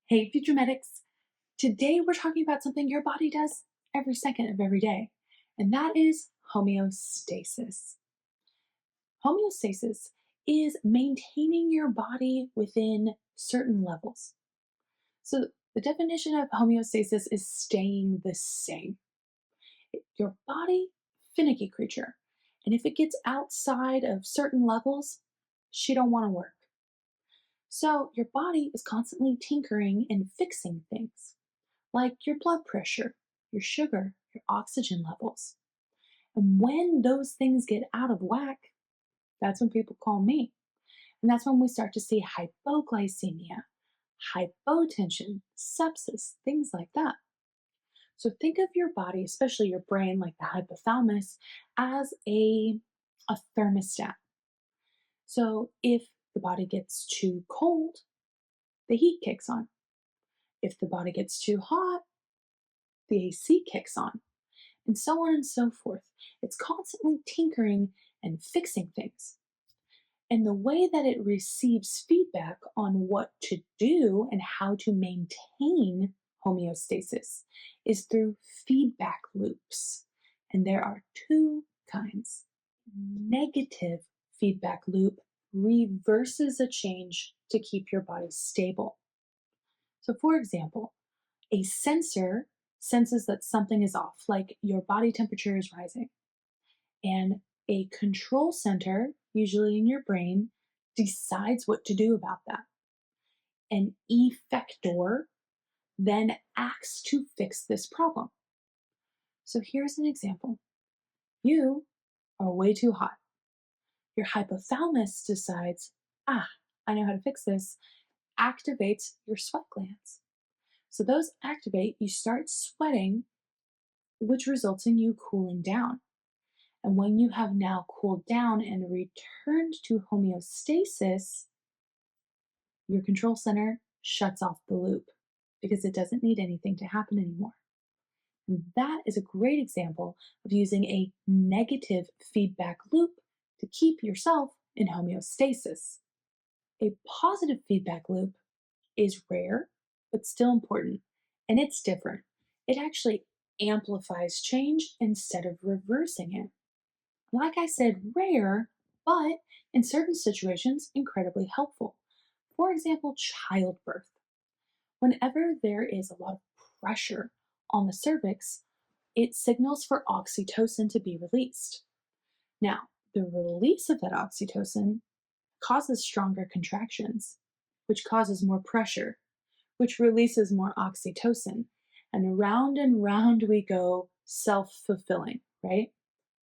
Hey, future medics. Today we're talking about something your body does every second of every day, and that is homeostasis. Homeostasis is maintaining your body within certain levels. So, the definition of homeostasis is staying the same. Your body, finicky creature, and if it gets outside of certain levels, she don't want to work. So, your body is constantly tinkering and fixing things like your blood pressure, your sugar, your oxygen levels. And when those things get out of whack, that's when people call me. And that's when we start to see hypoglycemia, hypotension, sepsis, things like that. So think of your body, especially your brain, like the hypothalamus, as a thermostat. So if the body gets too cold, the heat kicks on. If the body gets too hot, the AC kicks on, and so on and so forth. It's constantly tinkering and fixing things. And the way that it receives feedback on what to do and how to maintain homeostasis is through feedback loops. And there are two kinds. Negative feedback loop reverses a change to keep your body stable. So, for example, a sensor senses that something is off, like your body temperature is rising. And a control center, usually in your brain, decides what to do about that. An effector then acts to fix this problem. So here's an example. You are way too hot. Your hypothalamus decides, I know how to fix this, activates your sweat glands. So those activate, you start sweating, which results in you cooling down. And when you have now cooled down and returned to homeostasis, your control center shuts off the loop because it doesn't need anything to happen anymore. And that is a great example of using a negative feedback loop to keep yourself in homeostasis. A positive feedback loop is rare, but still important, and it's different. It actually amplifies change instead of reversing it. Like I said, rare, but in certain situations, incredibly helpful. For example, childbirth. Whenever there is a lot of pressure on the cervix, it signals for oxytocin to be released. Now, the release of that oxytocin causes stronger contractions, which causes more pressure, which releases more oxytocin. And round we go, self fulfilling, right?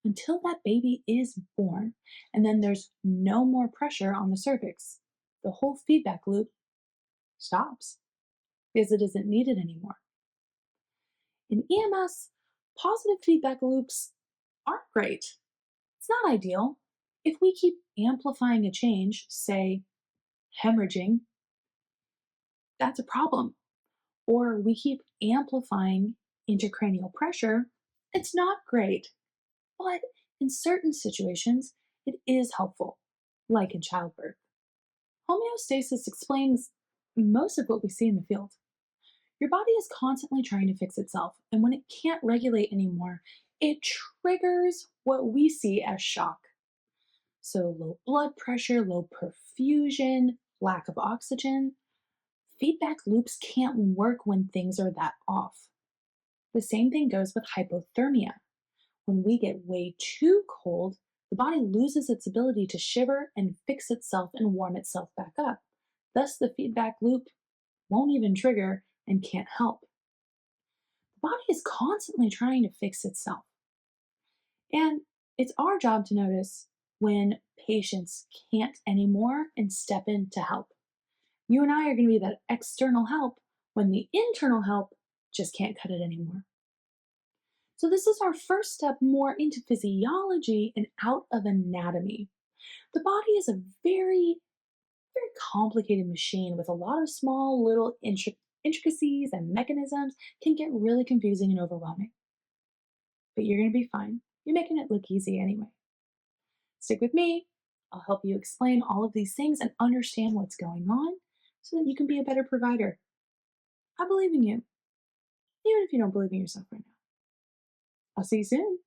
Until that baby is born, and then there's no more pressure on the cervix. The whole feedback loop stops because it isn't needed anymore. In EMS, positive feedback loops aren't great. It's not ideal. If we keep amplifying a change, say hemorrhaging, that's a problem. Or we keep amplifying intracranial pressure, it's not great. But in certain situations, it is helpful, like in childbirth. Homeostasis explains most of what we see in the field. Your body is constantly trying to fix itself, and when it can't regulate anymore, it triggers what we see as shock. So, low blood pressure, low perfusion, lack of oxygen. Feedback loops can't work when things are that off. The same thing goes with hypothermia. When we get way too cold, the body loses its ability to shiver and fix itself and warm itself back up. Thus, the feedback loop won't even trigger and can't help. The body is constantly trying to fix itself. And it's our job to notice when patients can't anymore and step in to help. You and I are going to be that external help when the internal help just can't cut it anymore. So, this is our first step more into physiology and out of anatomy. The body is a very complicated machine with a lot of small little intricacies and mechanisms, can get really confusing and overwhelming. But you're going to be fine. You're making it look easy anyway. Stick with me. I'll help you explain all of these things and understand what's going on so that you can be a better provider. I believe in you, even if you don't believe in yourself right now. I'll see you soon.